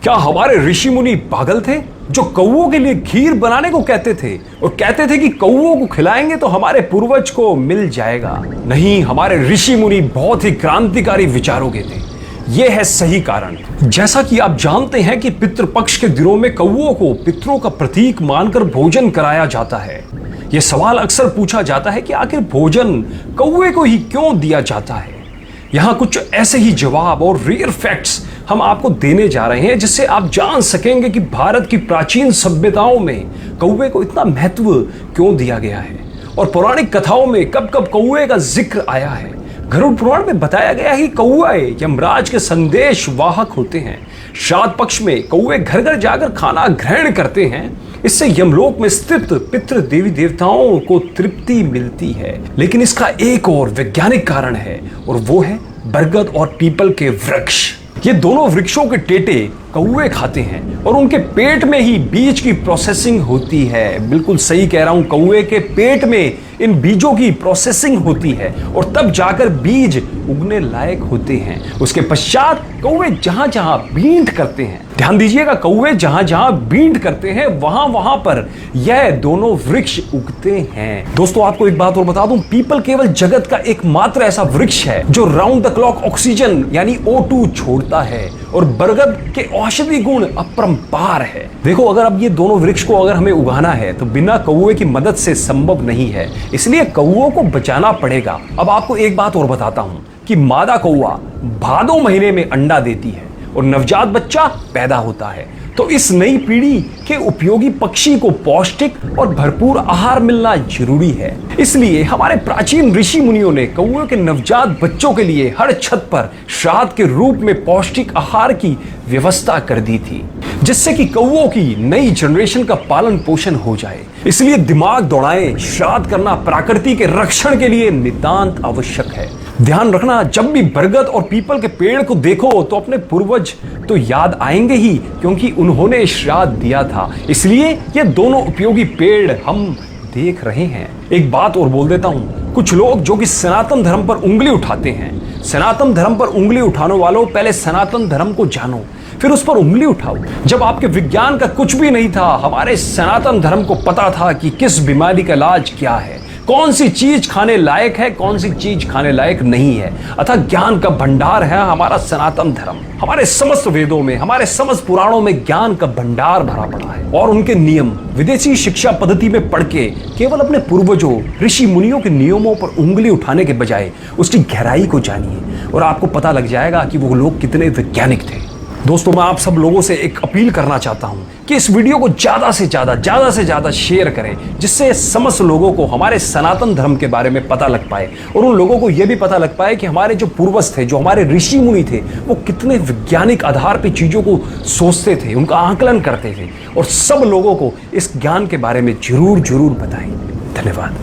क्या हमारे ऋषि मुनि पागल थे जो कौओं के लिए खीर बनाने को कहते थे और कहते थे कि कौओं को खिलाएंगे तो हमारे पूर्वज को मिल जाएगा? नहीं, हमारे ऋषि मुनि बहुत ही क्रांतिकारी विचारों के थे। यह है सही कारण। जैसा कि आप जानते हैं कि पितृपक्ष के दिनों में कौओं को पितरों का प्रतीक मानकर भोजन कराया जाता है। यह सवाल अक्सर पूछा जाता है कि आखिर भोजन कौए को ही क्यों दिया जाता है। यहां कुछ ऐसे ही जवाब और रियल फैक्ट्स हम आपको देने जा रहे हैं जिससे आप जान सकेंगे कि भारत की प्राचीन सभ्यताओं में कौवे को इतना महत्व क्यों दिया गया है और पौराणिक कथाओं में कब कब कौवे का जिक्र आया है। गरुड़ पुराण में बताया गया है कि कौवे यमराज के संदेश वाहक होते हैं। श्राद्ध पक्ष में कौवे घर घर जाकर खाना ग्रहण करते हैं। इससे यमलोक में स्थित पितृ देवी देवताओं को तृप्ति मिलती है। लेकिन इसका एक और वैज्ञानिक कारण है और वो है बरगद और पीपल के वृक्ष। ये दोनों वृक्षों के टेटे कौवे खाते हैं और उनके पेट में ही बीज की प्रोसेसिंग होती है। बिल्कुल सही कह रहा हूं, कौवे के पेट में इन बीजों की प्रोसेसिंग होती है और तब जाकर बीज उगने लायक होते हैं। उसके पश्चात कौवे जहां जहां बींट करते हैं, ध्यान दीजिएगा, कौवे जहां जहां बींट करते हैं वहां वहां पर यह दोनों वृक्ष उगते हैं। दोस्तों, आपको एक बात और बता दूं, पीपल केवल जगत का एकमात्र ऐसा वृक्ष है जो राउंड द क्लॉक ऑक्सीजन यानी O2 छोड़ता है और बरगद के औषधि गुण अपरंपार है। देखो, अगर अब ये दोनों वृक्ष को अगर हमें उगाना है तो बिना कौवे की मदद से संभव नहीं है, इसलिए कौओं को बचाना पड़ेगा। अब आपको एक बात और बताता हूं कि मादा कौवा भादो महीने में अंडा देती है और नवजात बच्चा पैदा होता है। तो इस नई पीढ़ी के उपयोगी पक्षी को पौष्टिक और भरपूर आहार मिलना जरूरी है। इसलिए हमारे प्राचीन ऋषि मुनियों ने कौओं के नवजात बच्चों के लिए हर छत पर श्राद्ध के रूप में पौष्टिक आहार की व्यवस्था कर दी थी, जिससे कि कौओं की नई जनरेशन का पालन पोषण हो जाए। इसलिए दिमाग दौड़ाएं, श्राद्ध करना प्रकृति के रक्षण के लिए नितांत आवश्यक है। ध्यान रखना, जब भी बरगद और पीपल के पेड़ को देखो तो अपने पूर्वज तो याद आएंगे ही, क्योंकि उन्होंने श्राद्ध दिया था। इसलिए ये दोनों उपयोगी पेड़ हम देख रहे हैं। एक बात और बोल देता हूं, कुछ लोग जो कि सनातन धर्म पर उंगली उठाते हैं, सनातन धर्म पर उंगली उठाने वालों, पहले सनातन धर्म को जानो, फिर उस पर उंगली उठाओ। जब आपके विज्ञान का कुछ भी नहीं था, हमारे सनातन धर्म को पता था कि किस बीमारी का इलाज क्या है, कौन सी चीज खाने लायक है, कौन सी चीज खाने लायक नहीं है। अतः ज्ञान का भंडार है हमारा सनातन धर्म। हमारे समस्त वेदों में, हमारे समस्त पुराणों में ज्ञान का भंडार भरा पड़ा है और उनके नियम विदेशी शिक्षा पद्धति में पढ़ के केवल अपने पूर्वजों ऋषि मुनियों के नियमों पर उंगली उठाने के बजाय उसकी गहराई को जानिए और आपको पता लग जाएगा कि वो लोग कितने वैज्ञानिक थे। दोस्तों, मैं आप सब लोगों से एक अपील करना चाहता हूं कि इस वीडियो को ज्यादा से ज्यादा शेयर करें, जिससे समस्त लोगों को हमारे सनातन धर्म के बारे में पता लग पाए और उन लोगों को यह भी पता लग पाए कि हमारे जो पूर्वज थे, जो हमारे ऋषि मुनि थे, वो कितने वैज्ञानिक आधार पर चीजों को सोचते थे, उनका आकलन करते थे। और सब लोगों को इस ज्ञान के बारे में जरूर बताएं। धन्यवाद।